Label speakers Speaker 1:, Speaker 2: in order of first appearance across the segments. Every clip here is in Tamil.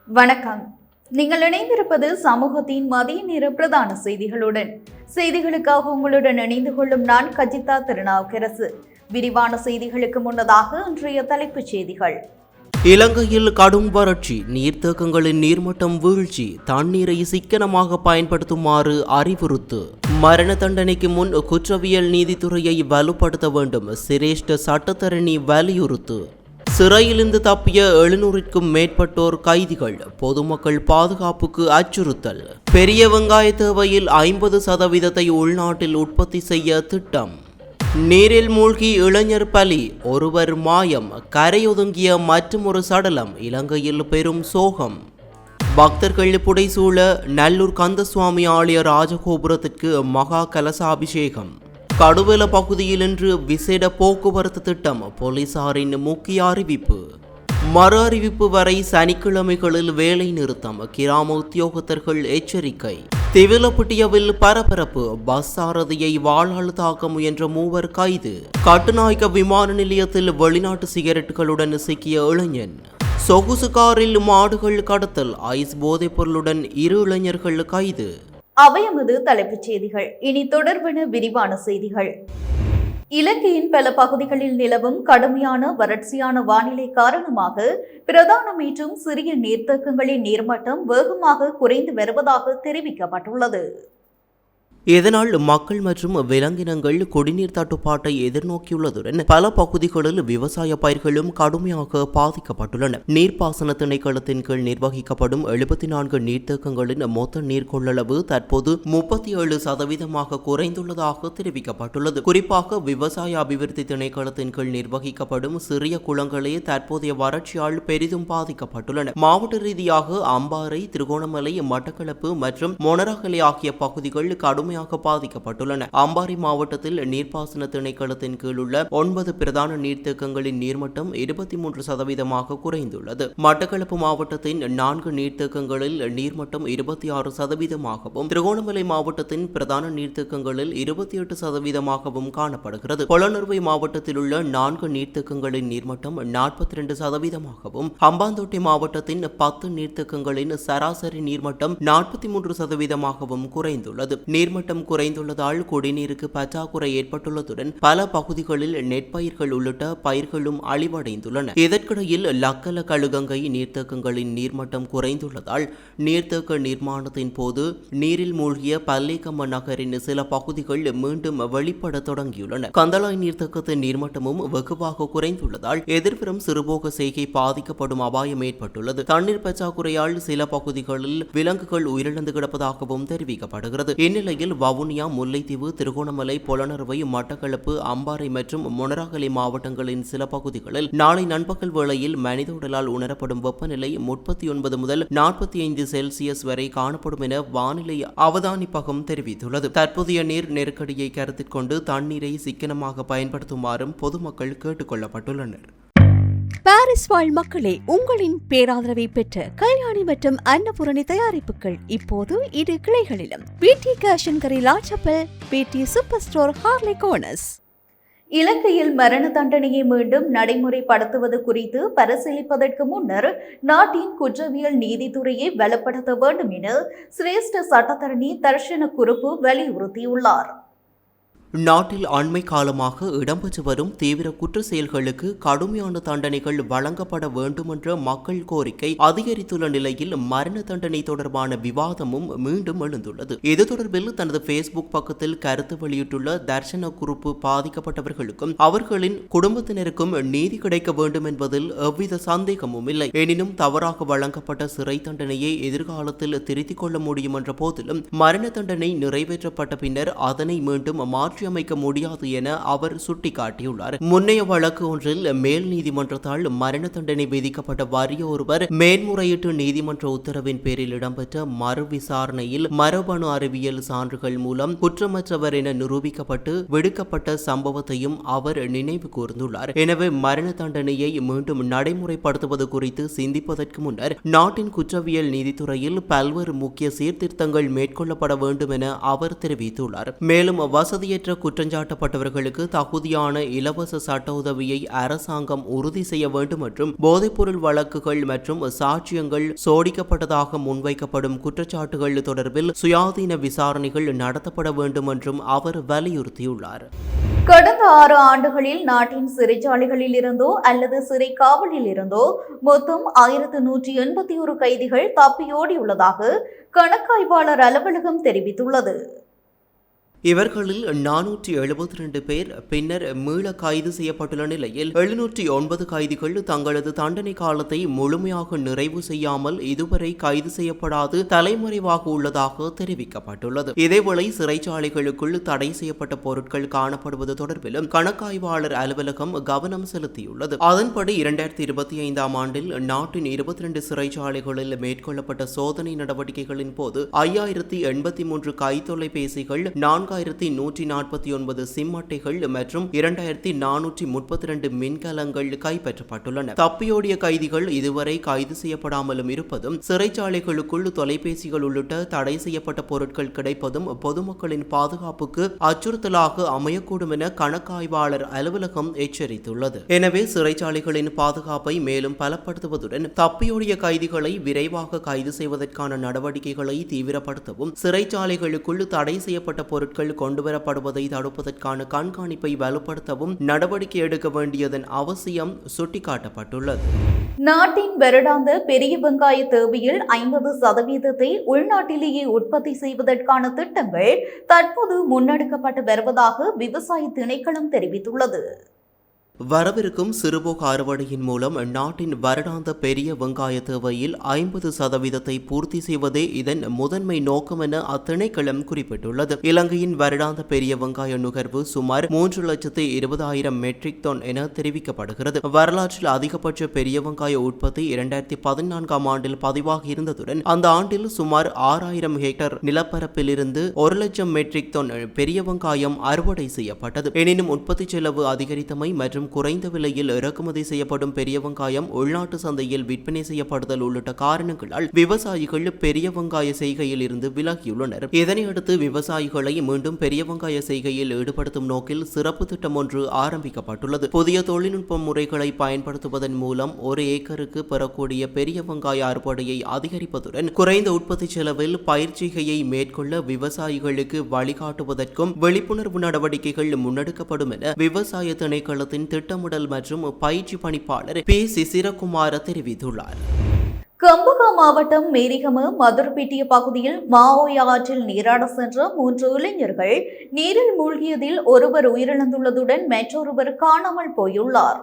Speaker 1: வணக்கம். நீங்கள் இணைந்திருப்பது சமூகத்தின் மதிய நேர பிரதான செய்திகளுடன். செய்திகளுக்காக உங்களுடன் இணைந்து கொள்ளும் நான் கஜிதா திருநாவுக்கரசு. விரிவான செய்திகளுக்கு முன்னதாக இன்றைய தலைப்புச் செய்திகள்.
Speaker 2: இலங்கையில் கடும் வறட்சி, நீர்த்தேக்கங்களின் நீர்மட்டம் வீழ்ச்சி, தண்ணீரை சிக்கனமாக பயன்படுத்துமாறு அறிவுறுத்து. மரண தண்டனைக்கு முன் குற்றவியல் நீதித்துறையை வலுப்படுத்த வேண்டும், சிரேஷ்ட சட்டத்தரணி வலியுறுத்து. சிறையிலிருந்து தப்பிய 700க்கும் மேற்பட்டோர் கைதிகள், பொதுமக்கள் பாதுகாப்புக்கு அச்சுறுத்தல். பெரிய வெங்காய தேவையில் 50% உள்நாட்டில் உற்பத்தி செய்ய திட்டம். நீரில் மூழ்கி இளைஞர் பலி, ஒருவர் மாயம், கரையொதுங்கிய மற்றுமொரு சடலம், இலங்கையில் பெரும் சோகம். பக்தர்கள் புடைசூழ நல்லூர் கந்தசுவாமி ஆலய ராஜகோபுரத்திற்கு மகா கலசாபிஷேகம். கடுவெல பகுதியில் இன்று விசேட போக்குவரத்து திட்டம், போலீசாரின் முக்கிய அறிவிப்பு. மறு அறிவிப்பு வரை சனிக்கிழமைகளில் வேலை நிறுத்தம், கிராம உத்தியோகத்தர்கள் எச்சரிக்கை. திவிலப்பட்டியவில் பரபரப்பு, பஸ் சாரதியை வாளால் தாக்க முயன்ற 3 கைது. கட்டுநாயக்க விமான நிலையத்தில் வெளிநாட்டு சிகரெட்டுகளுடன் சிக்கிய இளைஞன். சொகுசு காரில் மாடுகள் கடத்தல், ஐஸ் போதைப் பொருளுடன் 2 இளைஞர்கள் கைது.
Speaker 1: அவையமது தலைப்புச் செய்திகள். இனி தொடர்பான விரிவான செய்திகள். இலங்கையின் பல பகுதிகளில் நிலவும் கடுமையான வறட்சியான வானிலை காரணமாக பிரதான மற்றும் சிறிய நீர்த்தேக்கங்களின் நீர்மட்டம் வேகமாக குறைந்து வருவதாக தெரிவிக்கப்பட்டுள்ளது.
Speaker 2: இதனால் மக்கள் மற்றும் விலங்கினங்கள் குடிநீர் தட்டுப்பாட்டை எதிர்நோக்கியுள்ளதுடன் பல பகுதிகளில் விவசாய பயிர்களும் கடுமையாக பாதிக்கப்பட்டுள்ளன. நீர்ப்பாசன திணைக்களத்தின் கீழ் நிர்வகிக்கப்படும் 74 நீர்த்தேக்கங்களின் மொத்த நீர் கொள்ளளவு தற்போது 37% குறைந்துள்ளதாக தெரிவிக்கப்பட்டுள்ளது. குறிப்பாக விவசாய அபிவிருத்தி திணைக்களத்தின் கீழ் நிர்வகிக்கப்படும் சிறிய குளங்களே தற்போதைய வறட்சியால் பெரிதும் பாதிக்கப்பட்டுள்ளன. மாவட்ட ரீதியாக அம்பாறை, திருகோணமலை, மட்டக்களப்பு மற்றும் மொனராகலை ஆகிய பகுதிகள் கடுமையாக பாதிக்கப்பட்டுள்ளன. அம்பாறை மாவட்டத்தில் நீர்ப்பாசன திணைக்களத்தின் கீழ் உள்ள 9 பிரதான நீர்த்தேக்கங்களின் நீர்மட்டம் 23% குறைந்துள்ளது. மட்டக்களப்பு மாவட்டத்தின் 4 நீர்த்தேக்கங்களில் நீர்மட்டம் 26%, திருகோணமலை மாவட்டத்தின் பிரதான நீர்த்தேக்கங்களில் 28% காணப்படுகிறது. பொலனறுவை மாவட்டத்தில் உள்ள 4 நீர்த்தேக்கங்களின் நீர்மட்டம் 42%, ஹம்பாந்தோட்டை மாவட்டத்தின் 10 நீர்த்தேக்கங்களின் சராசரி நீர்மட்டம் 43% குறைந்துள்ளது. நீர்மட்டம் குறைந்துள்ளதால் குடிநீருக்கு பற்றாக்குறை ஏற்பட்டுள்ளதுடன் பல பகுதிகளில் நெற்பயிர்கள் உள்ளிட்ட பயிர்களும் அழிவடைந்துள்ளன. இதற்கிடையில் லக்கல கழுகங்கை நீர்த்தேக்கங்களின் நீர்மட்டம் குறைந்துள்ளதால் நீர்த்தேக்க நிர்மாணத்தின் போது நீரில் மூழ்கிய பல்லேகம்ம நகரின் சில பகுதிகள் மீண்டும் வெளிப்பட தொடங்கியுள்ளன. கந்தளாய் நீர்த்தேக்கத்தின் நீர்மட்டமும் வெகுவாக குறைந்துள்ளதால் எதிர்வரும் சிறுபோக செய்கை பாதிக்கப்படும் அபாயம் ஏற்பட்டுள்ளது. தண்ணீர் பற்றாக்குறையால் சில பகுதிகளில் விலங்குகள் உயிரிழந்து கிடப்பதாகவும் தெரிவிக்கப்படுகிறது. இந்நிலையில் வவுனியா, முல்லைத்தீவு, திருகோணமலை, பொலனறுவை, மட்டக்களப்பு, அம்பாறை மற்றும் மொனராகலை மாவட்டங்களின் சில பகுதிகளில் நாளை நண்பகல் வேளையில் மனித உடலால் உணரப்படும் வெப்பநிலை 39 முதல் 45 செல்சியஸ் வரை காணப்படும் என வானிலை அவதானிப்பகம் தெரிவித்துள்ளது. தற்போதைய நீர் நெருக்கடியை கருத்தில் கொண்டு தண்ணீரை சிக்கனமாக பயன்படுத்துமாறும் பொதுமக்கள் கேட்டுக் கொள்ளப்பட்டுள்ளனர்.
Speaker 3: பாரிஸ் வாழ் மக்களே, உங்களின் பேராதரவை பெற்ற கல்யாணி மற்றும் அன்னபூரணி தயாரிப்புகள் இப்போது 2 கிளைகளிலும். பிடி கேஷ் அண்ட் கரி லாச்சப்பல், பிடி சூப்பர் ஸ்டோர், ஹார்லே கோனஸ்.
Speaker 1: இலங்கையில் மரண தண்டனையை மீண்டும் நடைமுறைப்படுத்துவது குறித்து பரிசீலிப்பதற்கு முன்னர் நாட்டின் குற்றவியல் நீதித்துறையை பலப்படுத்த வேண்டும் என சிரேஷ்ட சட்டத்தரணி தர்ஷன குருப்பு வலியுறுத்தியுள்ளார்.
Speaker 2: நாட்டில் அண்மை காலமாக இடம்பெற்று வரும் தீவிர குற்ற செயல்களுக்கு கடுமையான தண்டனைகள் வழங்கப்பட வேண்டுமென்ற மக்கள் கோரிக்கை அதிகரித்துள்ள நிலையில் மரண தண்டனை தொடர்பான விவாதமும் மீண்டும் எழுந்துள்ளது. இது தொடர்பில் தனது பேஸ்புக் பக்கத்தில் கருத்து வெளியிட்டுள்ள தர்ஷன குருப்பு பாதிக்கப்பட்டவர்களுக்கும் அவர்களின் குடும்பத்தினருக்கும் நீதி கிடைக்க வேண்டும் என்பதில் எவ்வித சந்தேகமும் இல்லை. எனினும் தவறாக வழங்கப்பட்ட சிறை தண்டனையை எதிர்காலத்தில் திருத்திக் கொள்ள முடியும் என்ற போதிலும் மரண தண்டனை நிறைவேற்றப்பட்ட பின்னர் அதனை மீண்டும் மாற்றி அமைக்க முடியாது என அவர் சுட்டிக்காட்டியுள்ளார். முன்னைய வழக்கு ஒன்றில் மேல் நீதிமன்றத்தால் மரண தண்டனை விதிக்கப்பட்ட வறிய ஒருவர் மேன்முறையீட்டு நீதிமன்ற உத்தரவின் பேரில் இடம்பெற்ற மறு விசாரணையில் மரபணு அறிவியல் சான்றுகள் மூலம் குற்றமற்றவர் என நிரூபிக்கப்பட்டு விடுக்கப்பட்ட சம்பவத்தையும் அவர் நினைவு கூர்ந்துள்ளார். எனவே மரண தண்டனையை மீண்டும் நடைமுறைப்படுத்துவது குறித்து சிந்திப்பதற்கு முன்னர் நாட்டின் குற்றவியல் நீதித்துறையில் பல்வேறு முக்கிய சீர்திருத்தங்கள் மேற்கொள்ளப்பட வேண்டும் என அவர் தெரிவித்துள்ளார். மேலும் வசதியற்ற நிறைவேற்ற குற்றஞ்சாட்டப்பட்டவர்களுக்கு தகுதியான இலவச சட்ட உதவியை அரசாங்கம் உறுதி செய்ய வேண்டும் மற்றும் போதைப்பொருள் வழக்குகள் மற்றும் சாட்சியங்கள் சோடிக்கப்பட்டதாக முன்வைக்கப்படும் குற்றச்சாட்டுகள் தொடர்பில் சுயாதீன விசாரணைகள் நடத்தப்பட வேண்டும் என்றும் அவர் வலியுறுத்தியுள்ளார்.
Speaker 1: கடந்த 6 ஆண்டுகளில் நாட்டின் சிறைச்சாலைகளில் இருந்தோ அல்லது சிறை காவலில் இருந்தோ மொத்தம் 1181 கைதிகள் தப்பியோடியுள்ளதாக கணக்காய்வாளர் அலுவலகம் தெரிவித்துள்ளது.
Speaker 2: இவர்களில் 472 பேர் பின்னர் மீள கைது செய்யப்பட்டுள்ள நிலையில் 709 கைதிகள் தங்களது தண்டனை காலத்தை முழுமையாக நிறைவு செய்யாமல் இதுவரை கைது செய்யப்படாது தலைமறைவாக உள்ளதாக தெரிவிக்கப்பட்டுள்ளது. இதேவேளை சிறைச்சாலைகளுக்குள் தடை செய்யப்பட்ட பொருட்கள் காணப்படுவது தொடர்பிலும் கணக்காய்வாளர் அலுவலகம் கவனம் செலுத்தியுள்ளது. அதன்படி 2025 ஆண்டில் நாட்டின் 22 சிறைச்சாலைகளில் மேற்கொள்ளப்பட்ட சோதனை நடவடிக்கைகளின் போது 5083 கைத்தொலைபேசிகள், 4149 சிம் அட்டைகள் மற்றும் 2432 மின்கலங்கள் கைப்பற்றப்பட்டுள்ளன. தப்பியோடிய கைதிகள் இதுவரை கைது செய்யப்படாமலும் இருப்பதும், சிறைச்சாலைகளுக்குள் தொலைபேசிகள் உள்ளிட்ட தடை செய்யப்பட்ட பொருட்கள் கிடைப்பதும் பொதுமக்களின் பாதுகாப்புக்கு அச்சுறுத்தலாக அமையக்கூடும் என கணக்காய்வாளர் அலுவலகம் எச்சரித்துள்ளது. எனவே சிறைச்சாலைகளின் பாதுகாப்பை மேலும் பலப்படுத்துவதுடன் தப்பியோடிய கைதிகளை விரைவாக கைது செய்வதற்கான நடவடிக்கைகளை தீவிரப்படுத்தவும், சிறைச்சாலைகளுக்குள் தடை செய்யப்பட்ட பொருட்கள் கொண்டுவரப்படுவதை தடுப்பதற்கான கண்காணிப்பை வலுப்படுத்தவும் நடவடிக்கை எடுக்க வேண்டியதன் அவசியம் சுட்டிக்காட்டப்பட்டுள்ளது.
Speaker 1: நாட்டின் வருடாந்த பெரிய வெங்காய தேவையில் 50% உள்நாட்டிலேயே உற்பத்தி செய்வதற்கான திட்டங்கள் தற்போது முன்னெடுக்கப்பட்டு வருவதாக விவசாய திணைக்களம் தெரிவித்துள்ளது.
Speaker 2: வரவிருக்கும் சிறுபோக அறுவடையின் மூலம் நாட்டின் வருடாந்த பெரிய வெங்காய தேவையில் 50% பூர்த்தி செய்வதே இதன் முதன்மை நோக்கம் என அத்திணைக்களம் குறிப்பிட்டுள்ளது. இலங்கையின் வருடாந்த பெரிய வெங்காய நுகர்வு சுமார் 3,20,000 மெட்ரிக் டன் என தெரிவிக்கப்படுகிறது. வரலாற்றில் அதிகபட்ச பெரிய வெங்காய உற்பத்தி 2014 ஆண்டில் பதிவாகி இருந்ததுடன் அந்த ஆண்டில் சுமார் 6,000 ஹெக்டேர் நிலப்பரப்பில் இருந்து 1,00,000 மெட்ரிக் டன் பெரிய வெங்காயம் அறுவடை செய்யப்பட்டது. எனினும் உற்பத்தி செலவு அதிகரித்தமை மற்றும் குறைந்த விலையில் இறக்குமதி செய்யப்படும் பெரிய வெங்காயம் உள்நாட்டு சந்தையில் விற்பனை செய்யப்படுதல் உள்ளிட்ட காரணங்களால் விவசாயிகள் பெரிய வெங்காய செய்கையில் இருந்து விலகியுள்ளனர். இதனையடுத்து விவசாயிகளை மீண்டும் பெரிய வெங்காய செய்கையில் ஈடுபடுத்தும் நோக்கில் சிறப்பு திட்டம் ஒன்று ஆரம்பிக்கப்பட்டுள்ளது. புதிய தொழில்நுட்ப முறைகளை பயன்படுத்துவதன் மூலம் ஒரு ஏக்கருக்கு பெறக்கூடிய பெரிய வெங்காய அறுவடையை அதிகரிப்பதுடன் குறைந்த உற்பத்தி செலவில் பயிர்ச்செய்கையை மேற்கொள்ள விவசாயிகளுக்கு வழிகாட்டுவதற்கும் விழிப்புணர்வு நடவடிக்கைகள் முன்னெடுக்கப்படும் என விவசாய திணைக்களத்தின் திட்டமிடல் மற்றும் பயிற்சி பணிப்பாளர் பி. சிசிரகுமார தெரிவித்துள்ளார்.
Speaker 1: கம்பகா மாவட்டம் மேரிகம மதுரப்பேட்டிய பகுதியில் மாவோய் ஆற்றில் நீராட சென்ற 3 இளைஞர்கள் நீரில் மூழ்கியதில் ஒருவர் உயிரிழந்துள்ளதுடன் மற்றொருவர் காணாமல் போயுள்ளார்.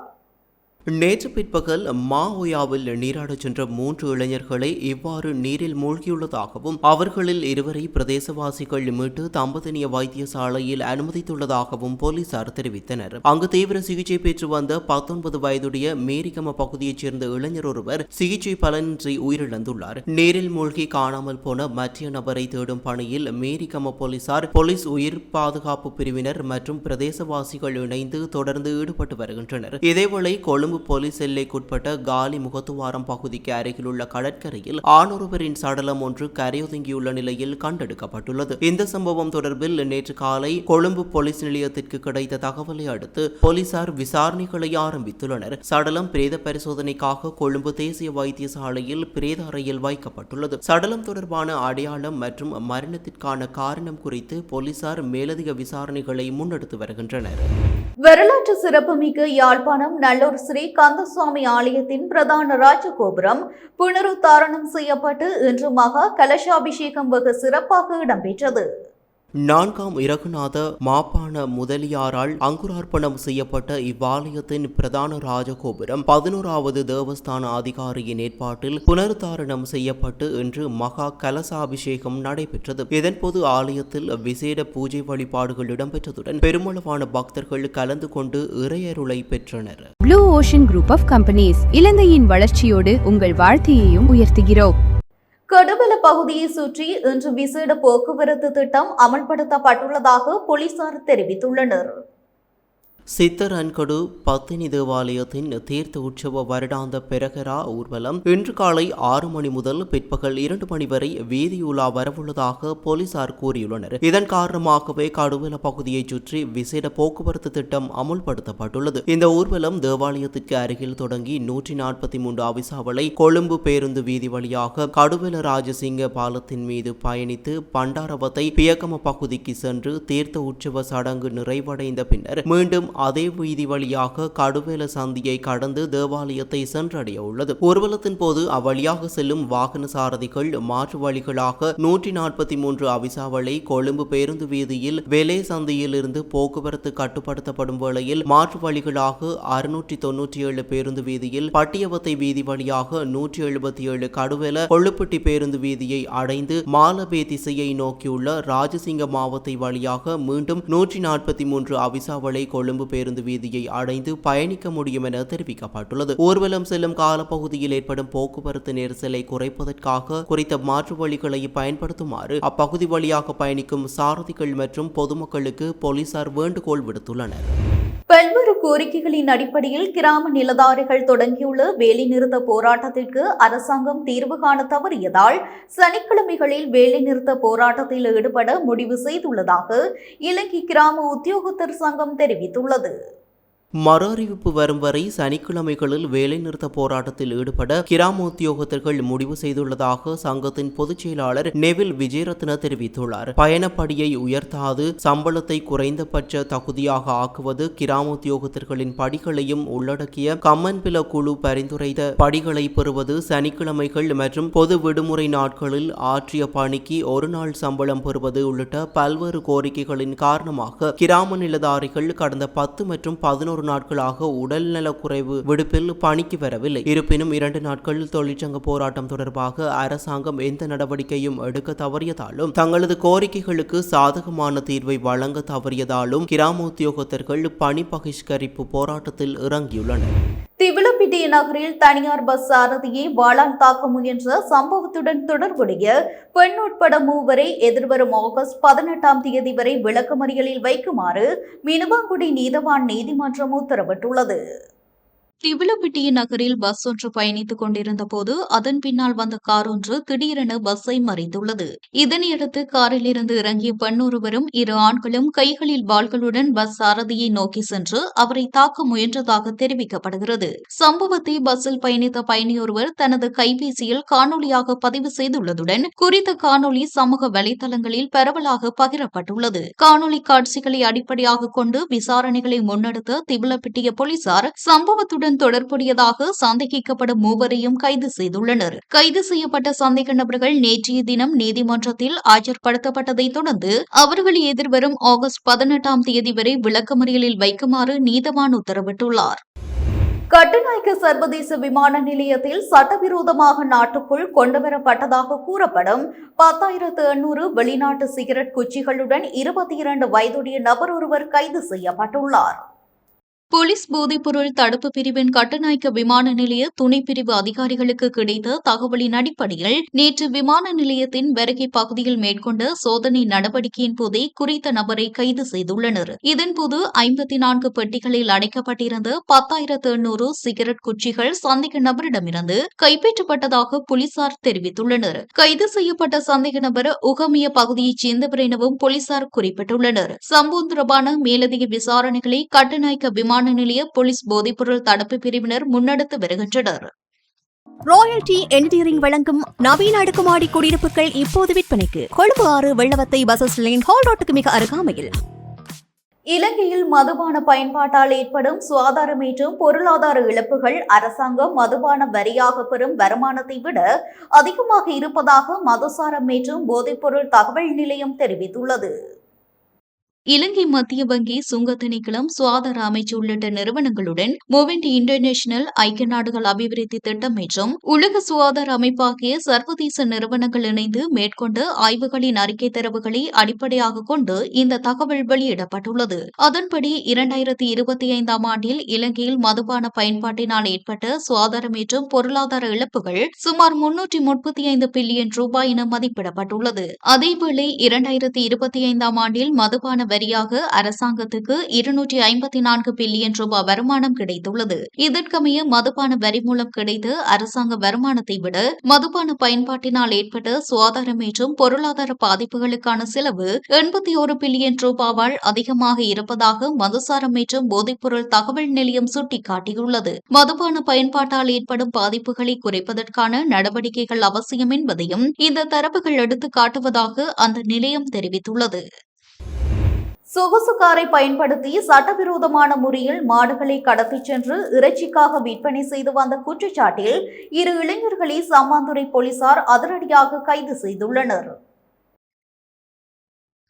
Speaker 2: நேற்று பிற்பகல் மாவோயாவில் நீராடச் சென்ற 3 இளைஞர்களை இவ்வாறு நீரில் மூழ்கியுள்ளதாகவும் அவர்களில் 2 பிரதேசவாசிகள் மீட்டு தம்பதினிய வைத்தியசாலையில் அனுமதித்துள்ளதாகவும் போலீசார் தெரிவித்தனர். அங்கு தீவிர சிகிச்சை பெற்று வந்த 19 வயதுடைய மேரிகம பகுதியைச் சேர்ந்த இளைஞர் ஒருவர் சிகிச்சை பலனின்றி உயிரிழந்துள்ளார். நீரில் மூழ்கி காணாமல் போன மற்ற நபரை தேடும் பணியில் மேரிகம போலீசார், போலீஸ் உயிர் பாதுகாப்பு பிரிவினர் மற்றும் பிரதேசவாசிகள் இணைந்து தொடர்ந்து ஈடுபட்டு வருகின்றனர். இதேவேளை கொழும்பு போலீஸ் எல்லைக்குட்பட்ட காலி முகத்துவாரம் பகுதிக்கு அருகில் உள்ள கடற்கரையில் ஆணொருவரின் சடலம் ஒன்று கரையொதுங்கியுள்ள நிலையில் கண்டெடுக்கப்பட்டுள்ளது. இந்த சம்பவம் தொடர்பில் நேற்று காலை கொழும்பு போலீஸ் நிலையத்திற்கு கிடைத்த தகவலை அடுத்து போலீசார் விசாரணைகளை ஆரம்பித்துள்ளனர். சடலம் பிரேத பரிசோதனைக்காக கொழும்பு தேசிய வைத்தியசாலையில் பிரேத அறையில் வைக்கப்பட்டுள்ளது. சடலம் தொடர்பான அடையாளம் மற்றும் மரணத்திற்கான காரணம் குறித்து போலீசார் மேலதிக விசாரணைகளை முன்னெடுத்து வருகின்றனர்.
Speaker 1: வரலாற்று சிறப்புமிக்க யாழ்ப்பாணம் நல்லூர் ஸ்ரீ கந்தசுவாமி ஆலயத்தின் பிரதான ராஜகோபுரம் புனருத்தாரணம் செய்யப்பட்டு இன்று மகா கலசாபிஷேகம் வெகு சிறப்பாக இடம்பெற்றது.
Speaker 2: 4ஆம் இரகுநாத மாப்பான முதலியாரால் அங்குரார்ப்பணம் செய்யப்பட்ட இவ்வாலயத்தின் பிரதான ராஜகோபுரம் 11வது தேவஸ்தான அதிகாரியின் ஏற்பாட்டில் புனருத்தாரணம் செய்யப்பட்டு இன்று மகா கலசாபிஷேகம் நடைபெற்றது. இதன்போது ஆலயத்தில் விசேட பூஜை வழிபாடுகள் இடம்பெற்றதுடன் பெருமளவான பக்தர்கள் கலந்து கொண்டு இறையருளை பெற்றனர்.
Speaker 4: Blue ocean group of companies இலங்கையின் வளர்ச்சியோடு உங்கள் வாழ்க்கையையும் உயர்த்துகிறோம்.
Speaker 1: கடுவல பகுதியை சுற்றி இன்று விசேட போக்குவரத்து திட்டம் அமல்படுத்தப்பட்டுள்ளதாக போலீசார் தெரிவித்துள்ளனர்.
Speaker 2: சித்தர் அன்கடு பத்தினி தேவாலயத்தின் தீர்த்த உற்சவ வருடாந்த பெரகரா ஊர்வலம் இன்று காலை 6 மணி முதல் பிற்பகல் 2 மணி வரை வீதியுலா வரவுள்ளதாக போலீசார் கூறியுள்ளனர். இதன் காரணமாகவே கடுவல பகுதியை சுற்றி விசேட போக்குவரத்து திட்டம் அமுல்படுத்தப்பட்டுள்ளது. இந்த ஊர்வலம் தேவாலயத்திற்கு அருகில் தொடங்கி 143 அவிசாவளை கொழும்பு பேருந்து வீதி வழியாக கடுவல ராஜசிங்க பாலத்தின் மீது பயணித்து பண்டாரவத்தை பியக்கம பகுதிக்கு சென்று தீர்த்த உற்சவ சடங்கு நிறைவடைந்த பின்னர் மீண்டும் அதே வீதி வழியாக கடுவேல சந்தியை கடந்து தேவாலயத்தை சென்றடைய உள்ளது. ஊர்வலத்தின் போது அவ்வழியாக செல்லும் வாகன சாரதிகள் மாற்று வழிகளாக 143 அவிசாவளை கொழும்பு பேருந்து வீதியில் வெலே சந்தியில் இருந்து போக்குவரத்து கட்டுப்படுத்தப்படும் வேளையில் மாற்று வழிகளாக 697 பேருந்து வீதியில் பட்டியவத்தை வீதி வழியாக 177 கடுவேல கொள்ளுப்பட்டி பேருந்து வீதியை அடைந்து மாலபே திசையை நோக்கியுள்ள ராஜசிங்க மாவத்தை வழியாக மீண்டும் 143 அவிசாவளை கொழும்பு பேருந்து வீதியை அடைந்து பயணிக்க முடியும் என தெரிவிக்கப்பட்டுள்ளது. ஊர்வலம் செல்லும் காலப்பகுதியில் ஏற்படும் போக்குவரத்து நெரிசலை குறைப்பதற்காக குறித்த மாற்று வழிகளை பயன்படுத்துமாறு அப்பகுதி வழியாக பயணிக்கும் சாரதிகள் மற்றும் பொதுமக்களுக்கு போலீசார் வேண்டுகோள் விடுத்துள்ளனர்.
Speaker 1: பல்வேறு கோரிக்கைகளின் அடிப்படையில் கிராம நிலதாரிகள் தொடங்கியுள்ள வேலைநிறுத்த போராட்டத்திற்கு அரசாங்கம் தீர்வு காண தவறியதால் சனிக்கிழமைகளில் வேலைநிறுத்த போராட்டத்தில் ஈடுபட முடிவு செய்துள்ளதாக இலங்கை கிராம உத்தியோகத்தர் சங்கம் தெரிவித்துள்ளது.
Speaker 2: மறு அறிவிப்பு வரும் வரை சனிக்கிழமைகளில் வேலைநிறுத்த போராட்டத்தில் ஈடுபட கிராம உத்தியோகத்தர்கள் முடிவு செய்துள்ளதாக சங்கத்தின் பொதுச் செயலாளர் நெவில் விஜயரத்ன தெரிவித்துள்ளார். பயணப்படியை உயர்த்தாது சம்பளத்தை குறைந்தபட்ச தகுதியாக ஆக்குவது, கிராம உத்தியோகத்தர்களின் படிகளையும் உள்ளடக்கிய கம்மன்பில குழு பரிந்துரைத்த படிகளை பெறுவது, சனிக்கிழமைகள் மற்றும் பொது விடுமுறை நாட்களில் ஆற்றிய பணிக்கு ஒரு நாள் சம்பளம் பெறுவது உள்ளிட்ட பல்வேறு கோரிக்கைகளின் காரணமாக கிராம நிலதாரிகள் கடந்த 10 மற்றும் 11 நாட்களாக உடல்நலக் குறைவு விடுப்பில் பணிக்கு வரவில்லை. இருப்பினும் 2 நாட்கள் தொழிற்சங்க போராட்டம் தொடர்பாக அரசாங்கம் எந்த நடவடிக்கையும் எடுக்க தவறியதாலும் தங்களது கோரிக்கைகளுக்கு சாதகமான தீர்வை வழங்க தவறியதாலும் கிராம உத்தியோகத்தர்கள் பணி பகிஷ்கரிப்பு போராட்டத்தில் இறங்கியுள்ளனர்.
Speaker 1: திவிலப்பிட்டிய நகரில் தனியார் பஸ் சாரதியை வாளால் தாக்க முயன்ற சம்பவத்துடன் தொடர்புடைய பெண் உட்பட 3 எதிர்வரும் ஆகஸ்ட் 18ஆம் தேதி வரை விளக்கமறியலில் வைக்குமாறு மினுவாங்குடி நீதவான் நீதிமன்றம் உத்தரவிட்டுள்ளது. திவிலப்பிட்டிய நகரில் பஸ் ஒன்று பயணித்துக் கொண்டிருந்த போது அதன் பின்னால் வந்த கார் ஒன்று திடீரென பஸ்ஸை மறித்துள்ளது. இதனையடுத்து காரில் இருந்து இறங்கிய பெண் ஒருவரும் 2 ஆண்களும் கைகளில் பால்களுடன் பஸ் சாரதியை நோக்கி சென்று அவரை தாக்க முயன்றதாக தெரிவிக்கப்படுகிறது. சம்பவத்தை பஸ்ஸில் பயணித்த பயணியொருவர் தனது கைபேசியில் காணொலியாக பதிவு செய்துள்ளதுடன் குறித்த காணொலி சமூக வலைதளங்களில் பரவலாக பகிரப்பட்டுள்ளது. காணொலி காட்சிகளை அடிப்படையாக கொண்டு விசாரணைகளை முன்னெடுத்த திவிலப்பிட்டிய போலீசார் சம்பவத்துடன் தொடர்புடையதாக சந்தேகிக்கப்படும் 3 கைது செய்துள்ளனர். கைது செய்யப்பட்ட சந்தேக நபர்கள் நேற்றைய தினம் நீதிமன்றத்தில் ஆஜர்படுத்தப்பட்டதை தொடர்ந்து அவர்களை எதிர்வரும் ஆகஸ்ட் 18ஆம் தேதி வரை விளக்கமறியலில் வைக்குமாறு நீதவான் உத்தரவிட்டுள்ளார். கட்டுநாயக்க சர்வதேச விமான நிலையத்தில் சட்டவிரோதமாக நாட்டுக்குள் கொண்டுவரப்பட்டதாக கூறப்படும் 10,800 வெளிநாட்டு சிகரெட் குச்சிகளுடன் 22 வயதுடைய நபர் ஒருவர் கைது செய்யப்பட்டுள்ளார். போலீஸ் போதைப்பொருள் தடுப்பு பிரிவின் கட்டுநாயக்க விமான நிலைய துணைப்பிரிவு அதிகாரிகளுக்கு கிடைத்த தகவலின் அடிப்படையில் நேற்று விமான நிலையத்தின் வருகை பகுதியில் மேற்கொண்ட சோதனை நடவடிக்கையின் போதே குறித்த நபரை கைது செய்துள்ளனர். இதன்போது 54 பெட்டிகளில் அடைக்கப்பட்டிருந்த 10,800 சிகரெட் குச்சிகள் சந்தேக நபரிடமிருந்து கைப்பற்றப்பட்டதாக போலீசார் தெரிவித்துள்ளனர். கைது செய்யப்பட்ட சந்தேக நபர் உகமிய பகுதியைச் சேர்ந்தவர் எனவும் போலீசார் குறிப்பிட்டுள்ளனர். சம்பவம் தொடர்பான மேலதிக விசாரணைகளை கட்டுநாயக்க விமான நிலைய போலீஸ் போதைப்பொருள் தடுப்பு பிரிவினர் முன்னெடுத்து வருகின்றனர்.
Speaker 3: ராயல்டி என்ஜினியரிங் வழங்கும் நவீன அடுக்குமாடி குடியிருப்புகள் இப்போது விற்பனைக்கு. Colombo 6 Wellawatte bus line hall ரோட்டுக்கு மிக அருகாமையில்.
Speaker 1: இலங்கையில் மதுபான பயன்பாட்டால் ஏற்படும் சுகாதார மற்றும் பொருளாதார இழப்புகள் அரசாங்கம் மதுபான வரியாக பெறும் வருமானத்தை விட அதிகமாக இருப்பதாக மதுசாரம் மற்றும் போதைப்பொருள் தகவல் நிலையம் தெரிவித்துள்ளது. இலங்கை மத்திய வங்கி, சுங்க திணைக்களம், சுகாதார அமைச்சு உள்ளிட்ட நிறுவனங்களுடன் மூவெண்ட் இன்டர்நேஷனல், ஐக்கிய நாடுகள் அபிவிருத்தி திட்டம் மற்றும் உலக சுகாதார அமைப்பாகிய சர்வதேச நிறுவனங்கள் இணைந்து மேற்கொண்ட ஆய்வுகளின் அறிக்கை தரவுகளை அடிப்படையாக கொண்டு இந்த தகவல் வெளியிடப்பட்டுள்ளது. அதன்படி 2025ஆம் ஆண்டில் இலங்கையில் மதுபான பயன்பாட்டினால் ஏற்பட்ட சுகாதார மற்றும் பொருளாதார இழப்புகள் சுமார் 335 பில்லியன் ரூபாய் என மதிப்பிடப்பட்டுள்ளது. அதேவேளை 2025ஆம் ஆண்டில் மதுபான வரியாக அரசாங்கத்துக்கு 254 பில்லியன் ரூபாய் வருமானம் கிடைத்துள்ளது. இதற்கமைய மதுபான வரி மூலம் கிடைத்த அரசாங்க வருமானத்தை விட மதுபான பயன்பாட்டினால் ஏற்பட்ட சுகாதார மற்றும் பொருளாதார பாதிப்புகளுக்கான செலவு 81 பில்லியன் ரூபாவால் அதிகமாக இருப்பதாக மதுசாரம் மற்றும் போதைப்பொருள் தகவல் நிலையம் சுட்டிக்காட்டியுள்ளது. மதுபான பயன்பாட்டால் ஏற்படும் பாதிப்புகளை குறைப்பதற்கான நடவடிக்கைகள் அவசியம் என்பதையும் இந்த தரவுகள் எடுத்து காட்டுவதாக அந்த நிலையம் தெரிவித்துள்ளது. சொகுசு காரை பயன்படுத்தி சட்டவிரோதமான முறையில் மாடுகளை கடத்திச் சென்று இறைச்சிக்காக விற்பனை செய்து வந்த குற்றச்சாட்டில் 2 இளைஞர்களை சம்மாந்துறை போலீசார் அதிரடியாக கைது செய்துள்ளனர்.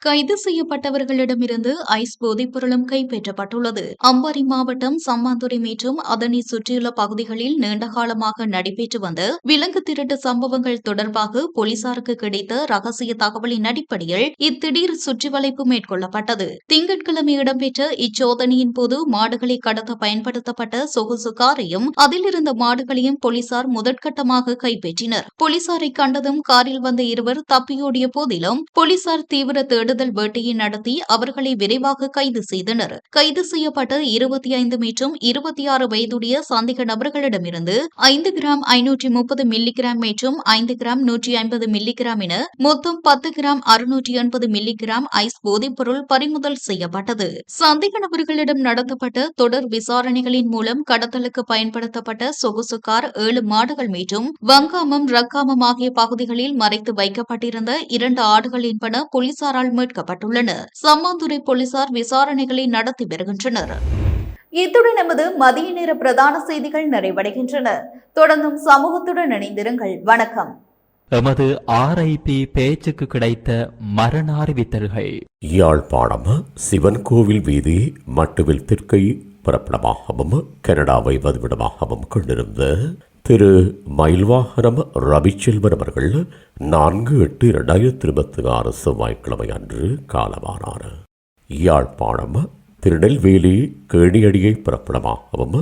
Speaker 1: கைது செய்யப்பட்டவர்களிடமிருந்து ஐஸ் போதைப்பொருளும் கைப்பற்றப்பட்டுள்ளது. அம்பாறை மாவட்டம் சம்மாந்துறை மற்றும் அதனை சுற்றியுள்ள பகுதிகளில் நீண்டகாலமாக நடைபெற்று வந்த விலங்கு திருட்டு சம்பவங்கள் தொடர்பாக போலீசாருக்கு கிடைத்த ரகசிய தகவலின் அடிப்படையில் இத்திடீர் சுற்றிவளைப்பு மேற்கொள்ளப்பட்டது. திங்கட்கிழமை இடம்பெற்ற இச்சோதனையின் போது மாடுகளை கடத்த பயன்படுத்தப்பட்ட சொகுசு காரையும் அதில் இருந்த மாடுகளையும் போலீசார் முதற்கட்டமாக கைப்பற்றினர். போலீசாரை கண்டதும் காரில் வந்த இருவர் தப்பியோடிய போதிலும் போலீசார் தீவிர தேடுதல் வேட்டையை நடத்தி அவர்களை விரைவாக கைது செய்தனர். கைது செய்யப்பட்ட 25 மற்றும் 26 வயதுடைய சந்தேக நபர்களிடமிருந்து 5 கிராம் 530 மில்லிகிராம் மற்றும் 5 கிராம் 150 மில்லிகிராம் என மொத்தம் 10 கிராம் 680 மில்லிகிராம் ஐஸ் போதைப்பொருள் பறிமுதல் செய்யப்பட்டது. சந்தேக நபர்களிடம் நடத்தப்பட்ட தொடர் விசாரணைகளின் மூலம் கடத்தலுக்கு பயன்படுத்தப்பட்ட சொகுசு கார் 7 மாடுகள் மற்றும் வங்காமம் ரக்காமம் ஆகிய பகுதிகளில் மறைத்து வைக்கப்பட்டிருந்த 2 ஆடுகள் என்பன போலீசாரால் மீட்கப்பட்டுள்ளன. சம்மாந்துறை போலீசார் விசாரணைகளை நடத்தி வருகின்றனர். இத்துடன் நமது மதிய நேர பிரதான செய்திகள் நிறைவடைகின்றன. தொடர்ந்தும் சமூகத்துடன் இணைந்திருங்கள். வணக்கம்.
Speaker 5: எமது RIP பேச்சுக்கு கிடைத்த மரண அறிவித்தல்கள்.
Speaker 6: யாழ்ப்பாணம் சிவன் கோவில் வீதி மட்டுவில் தெற்கை பிறப்பிடமாகவும் கனடாவை வதிவிடமாகவும் கொண்டிருந்த திரு மயில்வாகனம் ரவிச்செல்வன் அவர்கள் 4/8/2026 செவ்வாய்க்கிழமை அன்று காலமானார். யாழ்ப்பாணம் திருநெல்வேலி கேணியடியை பிறப்பிடமாகவும்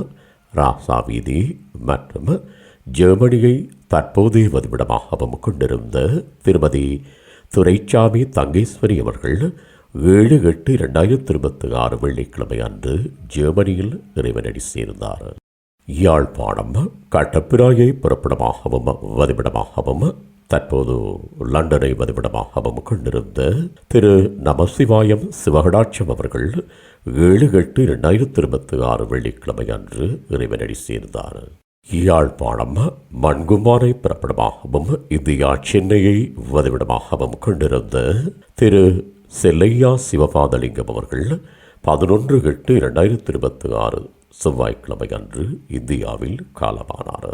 Speaker 6: ராசா வீதி மற்றும் ஜெர்மனியை தற்போதைய வதிவிடமாகவும் கொண்டிருந்த திருமதி துரைச்சாமி தங்கேஸ்வரி அவர்கள் 7/8/2026 வெள்ளிக்கிழமை அன்று ஜெர்மனியில் இறைவனடி சேர்ந்தார். யாழ்ப்பாணம் கட்டப்பிராயை பிறப்பிடமாகவும் வதிவிடமாகவும் தற்போது லண்டனை வதிவிடமாகவும் கொண்டிருந்த திரு நமசிவாயம் சிவகடாட்சம் அவர்கள் 7/8/2026 வெள்ளிக்கிழமை அன்று இறைவனடி சேர்ந்தார். யாழ்ப்பாணம் மண்குமாரை பிறப்பிடமாகவும் இந்தியா சென்னையை வதிவிடமாகவும் கொண்டிருந்த திரு செல்லையா சிவபாதலிங்கம் அவர்கள் 11/8/2026 செவ்வாய்க்கிழமை அன்று இந்தியாவில் காலமானார்.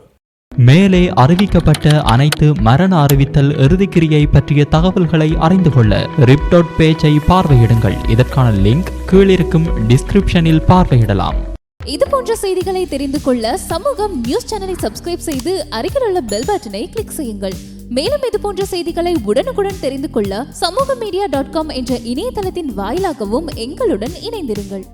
Speaker 5: மேலே அறிவிக்கப்பட்ட அனைத்து மரண அறிவித்தல் இறுதிக்கிரியை பற்றிய தகவல்களை அறிந்து கொள்ள ரிப் பேஜை பார்வையிடுங்கள். இதற்கான லிங்க் கீழிருக்கும் டிஸ்கிரிப்ஷனில் பார்வையிடலாம்.
Speaker 7: இது போன்ற செய்திகளை தெரிந்து கொள்ள சமூகம் நியூஸ் சேனலை சப்ஸ்கிரைப் செய்து அருகில் உள்ள பெல் பட்டனை கிளிக் செய்யுங்கள். மேலும் இது போன்ற செய்திகளை உடனுக்குடன் தெரிந்து கொள்ள சமூகமீடியா.com என்ற இணையதளத்தின் வாயிலாகவும் எங்களுடன் இணைந்திருங்கள்.